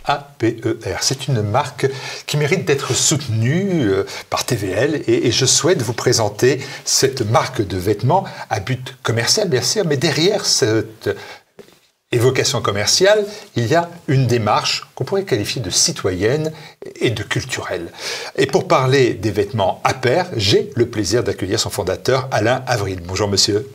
APER. C'est une marque qui mérite d'être soutenue par TVL et je souhaite vous présenter cette marque de vêtements à but commercial, bien sûr, mais derrière cette évocation commerciale, il y a une démarche qu'on pourrait qualifier de citoyenne et de culturelle. Et pour parler des vêtements APER, j'ai le plaisir d'accueillir son fondateur, Alain Avril. Bonjour monsieur.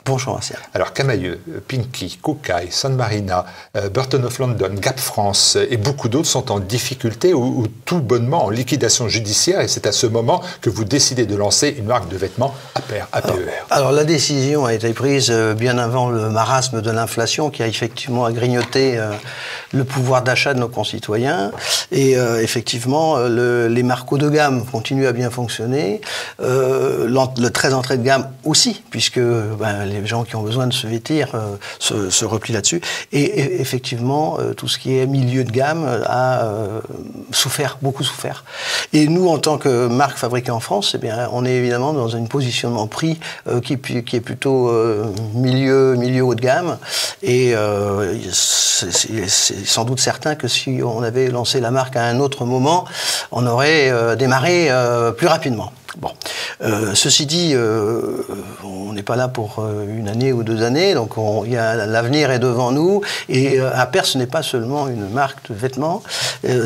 Bonjour Martial. Alors Camaïeu, Pinky, Kookai, San Marina, Burton of London, Gap France et beaucoup d'autres sont en difficulté ou tout bonnement en liquidation judiciaire et c'est à ce moment que vous décidez de lancer une marque de vêtements APER. Alors la décision a été prise bien avant le marasme de l'inflation qui a effectivement grignoté le pouvoir d'achat de nos concitoyens et effectivement les marques haut de gamme continuent à bien fonctionner, le très entrée de gamme aussi puisque les gens qui ont besoin de se vêtir se replient là-dessus. Et effectivement, tout ce qui est milieu de gamme a souffert, beaucoup souffert. Et nous, en tant que marque fabriquée en France, eh bien, on est évidemment dans un positionnement prix qui est plutôt milieu haut de gamme. Et c'est sans doute certain que si on avait lancé la marque à un autre moment, on aurait démarré plus rapidement. Bon, ceci dit, on n'est pas là pour une année ou 2 années, donc l'avenir est devant nous. Et APER, ce n'est pas seulement une marque de vêtements,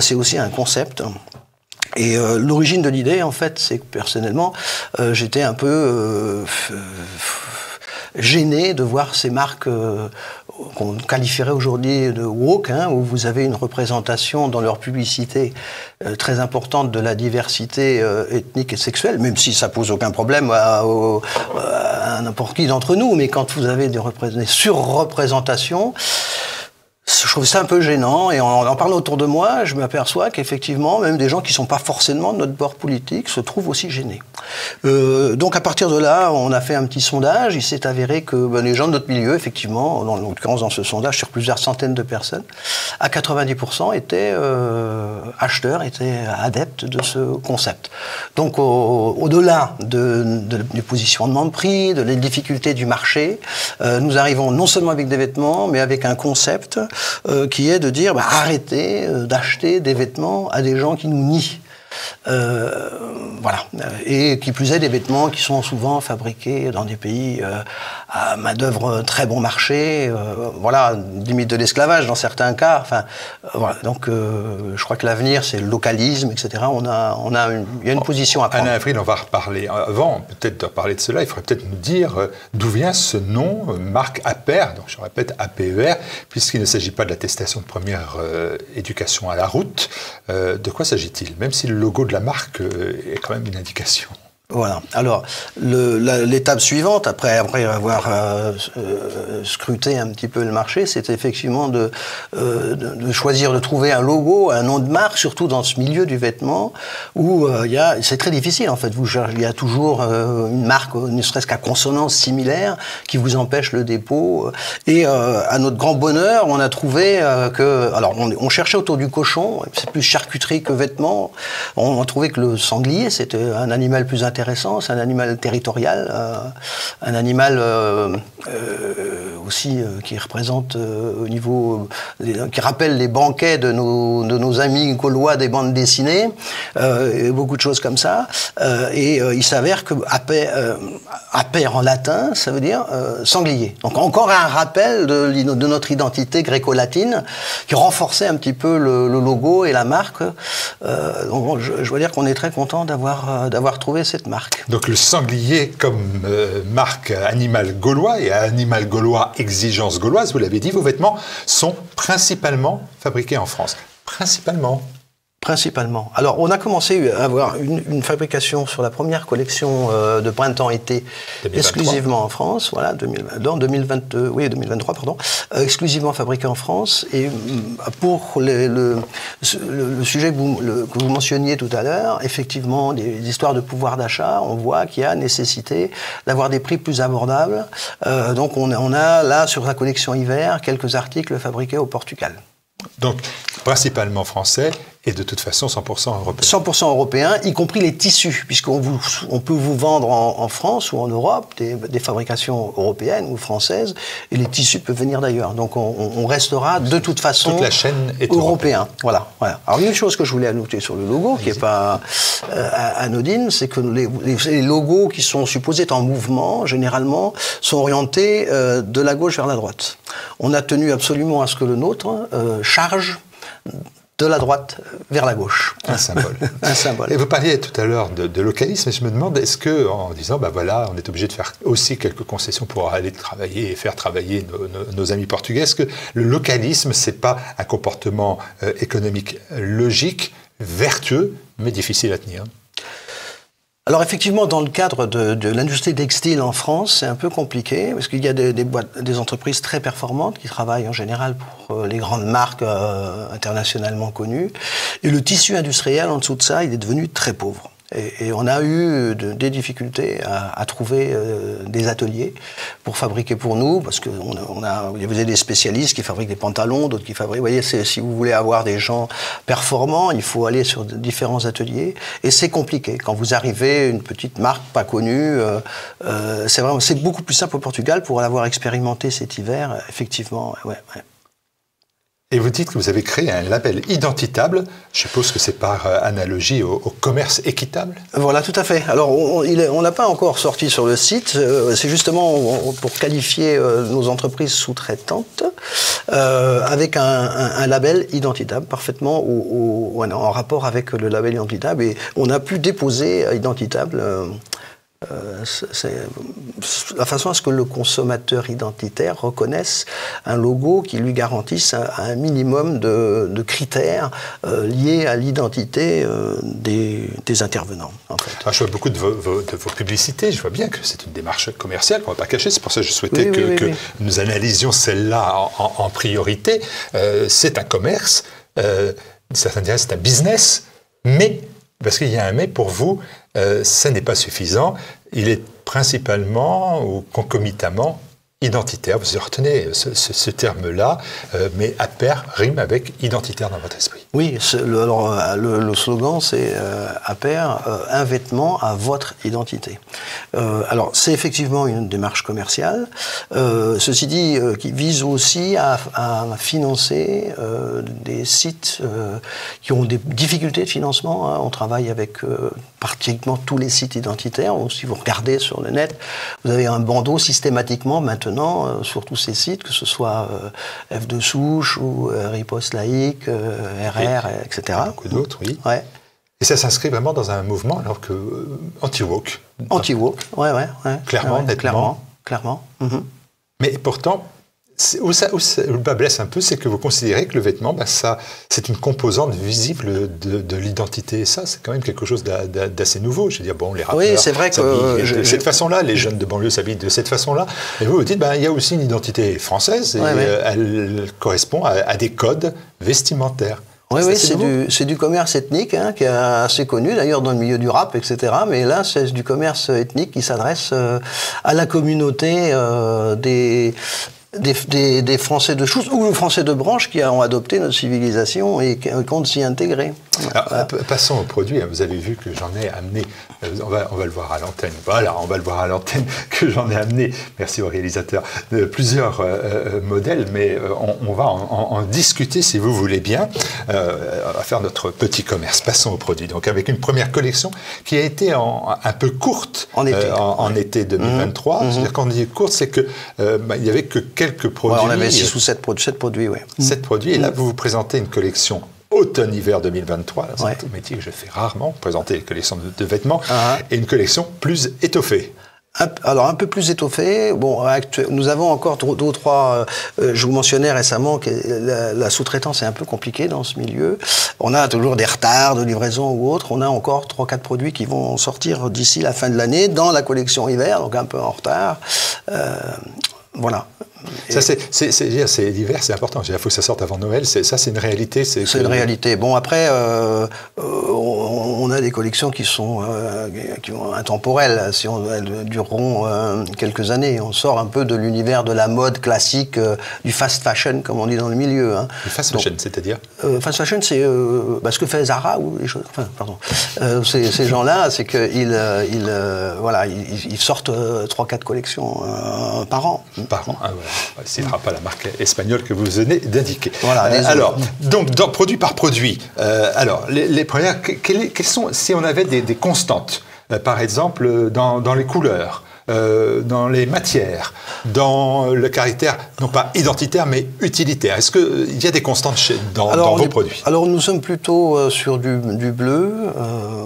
c'est aussi un concept. Et l'origine de l'idée, en fait, c'est que personnellement, j'étais un peu gêné de voir ces marques qu'on qualifierait aujourd'hui de woke, où vous avez une représentation dans leur publicité très importante de la diversité ethnique et sexuelle, même si ça pose aucun problème à n'importe qui d'entre nous, mais quand vous avez des surreprésentations, je trouve ça un peu gênant et en parlant autour de moi, je m'aperçois qu'effectivement, même des gens qui ne sont pas forcément de notre bord politique se trouvent aussi gênés. Donc à partir de là, on a fait un petit sondage. Il s'est avéré que les gens de notre milieu, effectivement, en l'occurrence dans ce sondage sur plusieurs centaines de personnes, à 90% étaient acheteurs, étaient adeptes de ce concept. Donc au-delà du positionnement de prix, de la difficulté du marché, nous arrivons non seulement avec des vêtements, mais avec un concept qui est de dire arrêtez d'acheter des vêtements à des gens qui nous nient. Voilà. Et qui plus est, des vêtements qui sont souvent fabriqués dans des pays à main-d'œuvre très bon marché, voilà, limite de l'esclavage dans certains cas. Enfin, voilà. Donc, je crois que l'avenir, c'est le localisme, etc. Il y a une position à prendre. Alain Avril, on va reparler. Avant, peut-être de reparler de cela, il faudrait peut-être nous dire d'où vient ce nom, marque APER, donc je répète APER, puisqu'il ne s'agit pas de l'attestation de première éducation à la route. De quoi s'agit-il? Même si le logo de la marque est quand même une indication. Voilà. Alors, l'étape suivante, après avoir scruté un petit peu le marché, c'est effectivement de choisir, de trouver un logo, un nom de marque, surtout dans ce milieu du vêtement, où c'est très difficile, en fait. Il y a toujours une marque, ne serait-ce qu'à consonance similaire, qui vous empêche le dépôt. Et à notre grand bonheur, on a trouvé alors, on cherchait autour du cochon, c'est plus charcuterie que vêtements. On a trouvé que le sanglier, c'était un animal plus intéressant, c'est un animal territorial, un animal aussi qui représente au niveau, qui rappelle les banquets de nos amis gaulois des bandes dessinées, et beaucoup de choses comme ça. Et il s'avère que APER en latin, ça veut dire sanglier. Donc encore un rappel de notre identité gréco-latine qui renforçait un petit peu le logo et la marque. Donc je dois dire qu'on est très content d'avoir trouvé cette marque. Donc le sanglier comme marque animal gaulois et animal gaulois exigence gauloise, vous l'avez dit, vos vêtements sont principalement fabriqués en France. Principalement. Alors, on a commencé à avoir une fabrication sur la première collection de printemps-été exclusivement en France, voilà, 2023, pardon, exclusivement fabriquée en France. Et pour le sujet que vous mentionniez tout à l'heure, effectivement, des histoires de pouvoir d'achat, on voit qu'il y a nécessité d'avoir des prix plus abordables. Donc, on a là, sur la collection hiver, quelques articles fabriqués au Portugal. Donc, principalement français et de toute façon 100% européen. 100% européen, y compris les tissus, puisqu'on peut vous vendre en France ou en Europe des fabrications européennes ou françaises, et les tissus peuvent venir d'ailleurs. Donc on restera de toute façon toute la chaîne est européen. Voilà. Alors une chose que je voulais ajouter sur le logo, qui n'est pas anodine, c'est que les logos qui sont supposés être en mouvement, généralement, sont orientés de la gauche vers la droite. On a tenu absolument à ce que le nôtre charge de la droite vers la gauche. Un symbole. Un symbole. Et vous parliez tout à l'heure de localisme, et je me demande, est-ce que, en disant, bah voilà, on est obligé de faire aussi quelques concessions pour aller travailler et faire travailler nos amis portugais, est-ce que le localisme, c'est pas un comportement économique logique, vertueux, mais difficile à tenir? Alors effectivement, dans le cadre de l'industrie textile en France, c'est un peu compliqué, parce qu'il y a des entreprises très performantes qui travaillent en général pour les grandes marques internationalement connues. Et le tissu industriel, en dessous de ça, il est devenu très pauvre. Et on a eu des difficultés à trouver des ateliers pour fabriquer pour nous, parce que vous avez des spécialistes qui fabriquent des pantalons, d'autres qui fabriquent... Vous voyez, si vous voulez avoir des gens performants, il faut aller sur différents ateliers, et c'est compliqué. Quand vous arrivez, une petite marque pas connue, c'est beaucoup plus simple au Portugal pour l'avoir expérimenté cet hiver, effectivement, ouais. Et vous dites que vous avez créé un label identitable. Je suppose que c'est par analogie au commerce équitable. Voilà, tout à fait. Alors, on n'a pas encore sorti sur le site. C'est justement pour qualifier nos entreprises sous-traitantes avec un label identitable, parfaitement en rapport avec le label identitable. Et on a pu déposer identitable. C'est la façon à ce que le consommateur identitaire reconnaisse un logo qui lui garantisse un minimum de critères liés à l'identité des intervenants. En fait. Je vois beaucoup de vos publicités, je vois bien que c'est une démarche commerciale qu'on ne va pas cacher, c'est pour ça que je souhaitais que nous analysions celle-là en priorité. C'est un commerce, certains diraient c'est un business, mais, parce qu'il y a un mais pour vous, ça n'est pas suffisant. Il est principalement ou concomitamment identitaire. Vous retenez ce terme-là, mais à pair rime avec identitaire dans votre esprit. Oui, le slogan, c'est à pair, un vêtement à votre identité. Alors, c'est effectivement une démarche commerciale. Ceci dit, qui vise aussi à financer des sites qui ont des difficultés de financement. Hein. On travaille avec pratiquement tous les sites identitaires. Si vous regardez sur le net, vous avez un bandeau systématiquement maintenant sur tous ces sites, que ce soit F de Souche ou Riposte Laïque, RR, etc. Beaucoup d'autres, oui. Ouais. Et ça s'inscrit vraiment dans un mouvement alors que anti-woke. Anti-woke, ouais. Clairement, nettement. Clairement. Mais pourtant, où le bas blesse un peu, c'est que vous considérez que le vêtement, c'est une composante visible de l'identité. Et ça, c'est quand même quelque chose d'assez nouveau. Je veux dire, bon, les rappeurs oui, c'est vrai que de cette façon-là, les jeunes de banlieue s'habillent de cette façon-là. Et vous dites, il y a aussi une identité française et elle correspond à des codes vestimentaires. Oui, c'est du commerce ethnique qui est assez connu d'ailleurs dans le milieu du rap, etc. Mais là, c'est du commerce ethnique qui s'adresse à la communauté des Français de souche ou les Français de branche qui ont adopté notre civilisation et qui comptent s'y intégrer. Alors, passons au produit. Vous avez vu que j'en ai amené, on va le voir à l'antenne, voilà, on va le voir à l'antenne, que j'en ai amené, merci au réalisateur, plusieurs modèles, mais on va en discuter si vous voulez bien. On va faire notre petit commerce. Passons au produit. Donc avec une première collection qui a été un peu courte en été 2023. C'est-à-dire quand on dit courte, c'est que il n'y avait que quelques produits. On avait 6 ou 7 produits, oui. 7 produits, et là vous présentez une collection automne-hiver 2023, c'est un métier que je fais rarement, présenter les collections de vêtements, et une collection plus étoffée. Alors un peu plus étoffée. Bon, nous avons encore 2 ou 3. Je vous mentionnais récemment que la sous-traitance est un peu compliquée dans ce milieu. On a toujours des retards de livraison ou autre. On a encore 3-4 produits qui vont sortir d'ici la fin de l'année dans la collection hiver, donc un peu en retard. Voilà. Ça, c'est l'hiver, c'est important. Il faut que ça sorte avant Noël. Ça, c'est une réalité. C'est une réalité. Bon, après, on on a des collections qui sont intemporelles, elles dureront quelques années. On sort un peu de l'univers de la mode classique, du fast fashion, comme on dit dans le milieu. Hein. Le fast fashion, c'est-à-dire fast fashion, c'est ce que fait Zara ou les choses. Enfin, pardon. Ces gens-là, c'est qu'ils sortent 3-4 collections par an. Par an, on ne citera pas la marque espagnole que vous venez d'indiquer. Voilà, alors, donc, produit par produit, alors, les premières, quelles sont, si on avait des constantes, par exemple, dans les couleurs, dans les matières, dans le caractère, non pas identitaire, mais utilitaire. Est-ce qu'il y a des constantes dans vos produits? Alors, nous sommes plutôt sur du bleu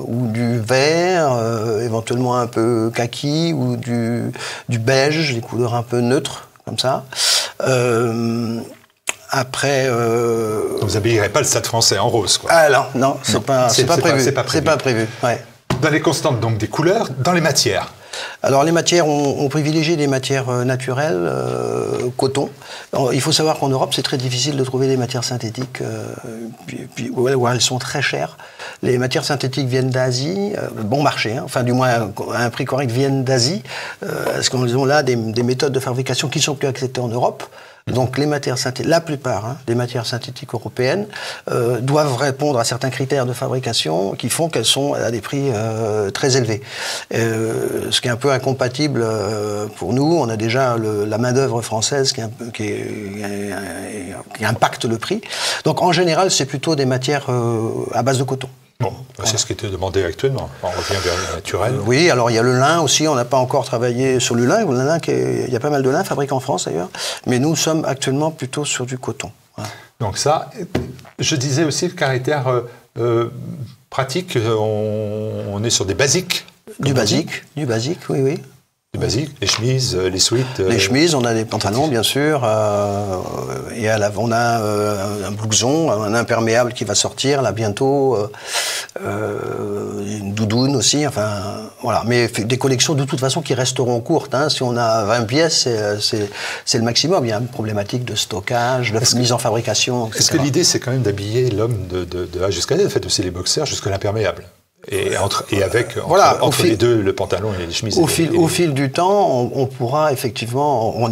ou du vert, éventuellement un peu kaki ou du beige, des couleurs un peu neutres, comme ça. Après, vous n'habillerez pas le Stade Français en rose, quoi. Ah non, c'est pas prévu. C'est pas prévu. Ouais. Dans les constantes, donc des couleurs, dans les matières. Alors les matières, on privilégie des matières naturelles, coton. Alors, il faut savoir qu'en Europe, c'est très difficile de trouver des matières synthétiques, où elles sont très chères. Les matières synthétiques viennent d'Asie, bon marché, hein, enfin du moins à un prix correct viennent d'Asie, parce qu'on a là des méthodes de fabrication qui ne sont plus acceptées en Europe. Donc les matières synthétiques, la plupart des matières synthétiques européennes doivent répondre à certains critères de fabrication qui font qu'elles sont à des prix très élevés. Ce qui est un peu incompatible pour nous. On a déjà la main-d'œuvre française qui impacte le prix. Donc en général, c'est plutôt des matières à base de coton. Bon, c'est ce qui était demandé actuellement. On revient vers le naturel. Oui, alors il y a le lin aussi. On n'a pas encore travaillé sur le lin. Il y a pas mal de lin fabriqué en France d'ailleurs. Mais nous sommes actuellement plutôt sur du coton. Voilà. Donc ça, je disais aussi le caractère pratique. On est sur des basiques. Du basique, oui. Du basique, les chemises, les sweats. Les chemises, on a des pantalons bien sûr, et on a un blouson, un imperméable qui va sortir là bientôt, une doudoune aussi, enfin voilà. Mais des collections de toute façon qui resteront courtes. Hein. Si on a 20 pièces, c'est le maximum. Il y a une problématique de stockage, de mise en fabrication, etc. Est-ce que l'idée c'est quand même d'habiller l'homme de A jusqu'à Z, en fait aussi les boxers jusqu'à l'imperméable? Et avec entre les deux, le pantalon et les chemises. Au fil du temps, on pourra effectivement, on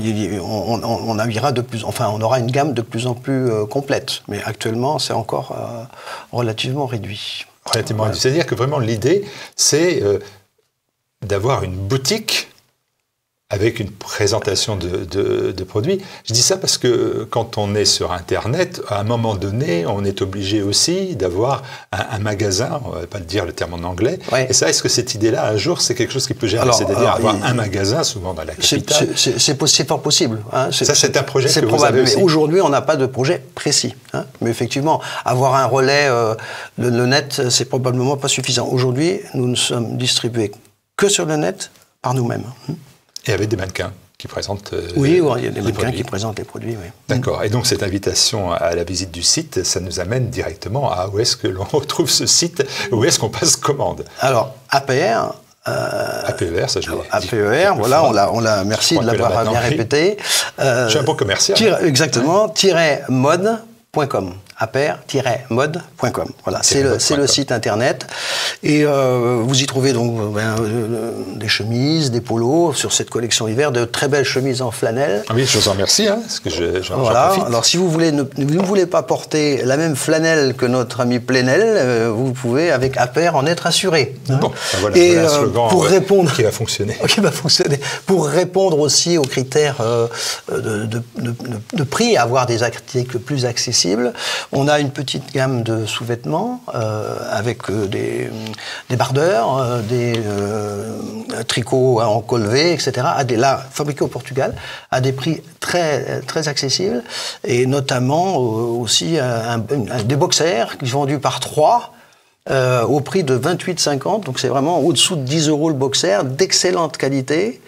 habillera on aura une gamme de plus en plus complète. Mais actuellement, c'est encore relativement réduit. Relativement réduit. C'est-à-dire que vraiment l'idée, c'est d'avoir une boutique avec une présentation de produits. Je dis ça parce que quand on est sur Internet, à un moment donné, on est obligé aussi d'avoir un magasin, on ne va pas le dire le terme en anglais, et ça, est-ce que cette idée-là, un jour, c'est quelque chose qui peut gérer? C'est-à-dire avoir un magasin, souvent dans la capitale. C'est pas possible. Hein. Ça, c'est un projet que vous avez aussi. Aujourd'hui, on n'a pas de projet précis. Hein. Mais effectivement, avoir un relais, le net, c'est probablement pas suffisant. Aujourd'hui, nous ne sommes distribués que sur le net par nous-mêmes. Et avec des mannequins qui présentent oui, il y a des mannequins qui présentent les produits, oui. D'accord. Et donc, cette invitation à la visite du site, ça nous amène directement à où est-ce que l'on retrouve ce site, où est-ce qu'on passe commande? Alors, APR... APER, ça je l'ai dit. APER, voilà, on l'a merci de l'avoir bien répété. Je suis un bon commercial. Exactement, -mode.com. aper-mode.com. Voilà, c'est le site internet. Et vous y trouvez donc des chemises, des polos sur cette collection hiver, de très belles chemises en flanelle. Ah oui, je vous en remercie, hein, parce que j'en profite. Alors si vous ne voulez pas porter la même flanelle que notre ami Plenel, vous pouvez avec Aper en être assuré. Hein. Bon, voilà, et un slogan pour répondre, qui va fonctionner. Qui va fonctionner. Pour répondre aussi aux critères de prix, avoir des articles plus accessibles, on a une petite gamme de sous-vêtements avec des bardeurs, des tricots en col V, etc. Là, fabriqués au Portugal, à des prix très, très accessibles, et notamment aussi des boxers qui sont vendus par 3 au prix de 28,50, donc c'est vraiment au-dessous de 10 € le boxer, d'excellente qualité.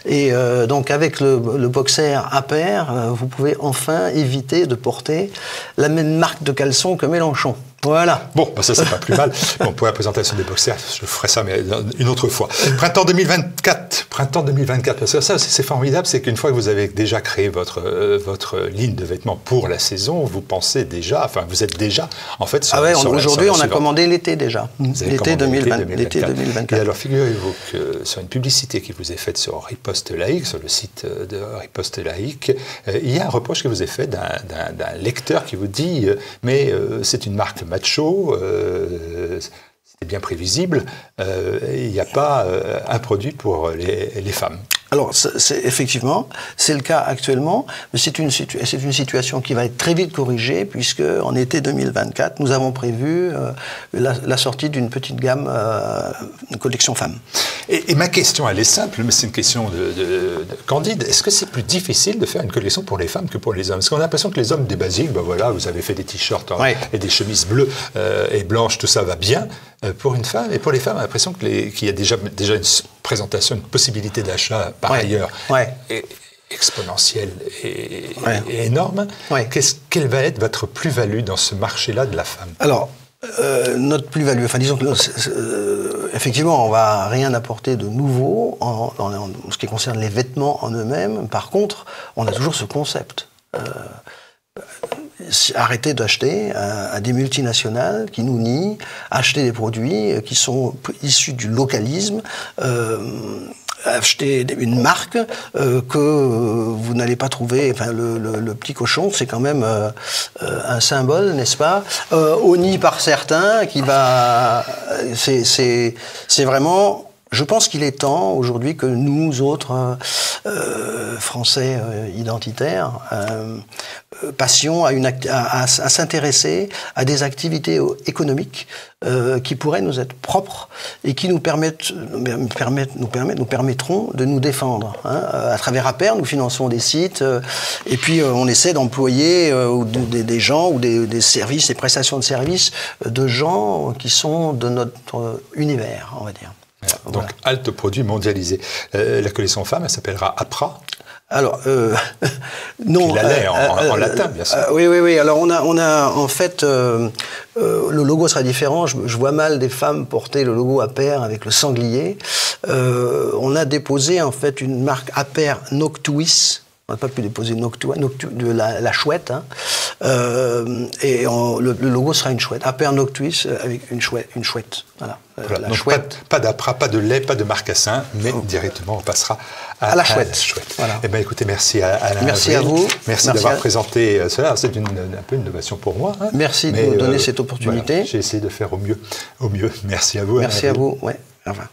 Et donc avec le boxer Aper, vous pouvez enfin éviter de porter la même marque de caleçon que Mélenchon. Voilà. Bon, ça c'est pas plus mal. Bon, pour la présentation des boxers, je ferai ça mais une autre fois. Printemps 2024, parce que ça c'est formidable, c'est qu'une fois que vous avez déjà créé votre ligne de vêtements pour la saison, vous pensez déjà, enfin vous êtes déjà en fait sur, aujourd'hui on a commandé l'été déjà, l'été 2024. Et alors figurez-vous que sur une publicité qui vous est faite sur Riposte Laïque, sur le site de Riposte Laïque, il y a un reproche qui vous est fait d'un lecteur qui vous dit mais c'est une marque macho, c'était bien prévisible, il n'y a pas un produit pour les femmes. Alors, effectivement, c'est le cas actuellement, mais c'est une situation qui va être très vite corrigée, puisque en été 2024, nous avons prévu la sortie d'une petite gamme de collection femmes. Et ma question, elle est simple, mais c'est une question de candide. Est-ce que c'est plus difficile de faire une collection pour les femmes que pour les hommes? Parce qu'on a l'impression que les hommes des basiques, ben voilà, vous avez fait des t-shirts et des chemises bleues et blanches, tout ça va bien. Pour une femme, et pour les femmes, on a l'impression qu'il y a déjà une présentation, une possibilité d'achat par ailleurs exponentielle et énorme. Quelle va être votre plus-value dans ce marché-là de la femme? Alors, notre plus-value, enfin disons que effectivement, on ne va rien apporter de nouveau en ce qui concerne les vêtements en eux-mêmes. Par contre, on a toujours ce concept. Arrêter d'acheter à des multinationales qui nous nient, acheter des produits qui sont issus du localisme, acheter une marque que vous n'allez pas trouver. Enfin, le petit cochon, c'est quand même un symbole, n'est-ce pas, honni par certains, qui va... C'est vraiment... Je pense qu'il est temps aujourd'hui que nous autres Français identitaires passions à s'intéresser à des activités économiques qui pourraient nous être propres et qui nous permettront de nous défendre. À travers APER, nous finançons des sites et puis on essaie d'employer des gens ou des services, des prestations de services de gens qui sont de notre univers, on va dire. Donc, halte produits mondialisés. La collection femme, elle s'appellera APRA. Alors, non. Il a l'air en latin, bien sûr. Oui. Alors, on a en fait, le logo sera différent. Je vois mal des femmes porter le logo APER avec le sanglier. On a déposé en fait une marque APER Noctuis. On n'a pas pu déposer la chouette. Et le logo sera une chouette. APER Noctuis avec une chouette. Voilà. Donc chouette. Pas d'APRA, pas de lait, pas de marcassin, mais directement on passera à la chouette. Voilà. Eh bien écoutez, merci à Alain. Merci à vous. Merci d'avoir présenté cela. C'est un peu une innovation pour moi. Merci de me donner cette opportunité. Voilà, j'ai essayé de faire au mieux. Merci à vous. Merci à vous. Ouais. Au revoir.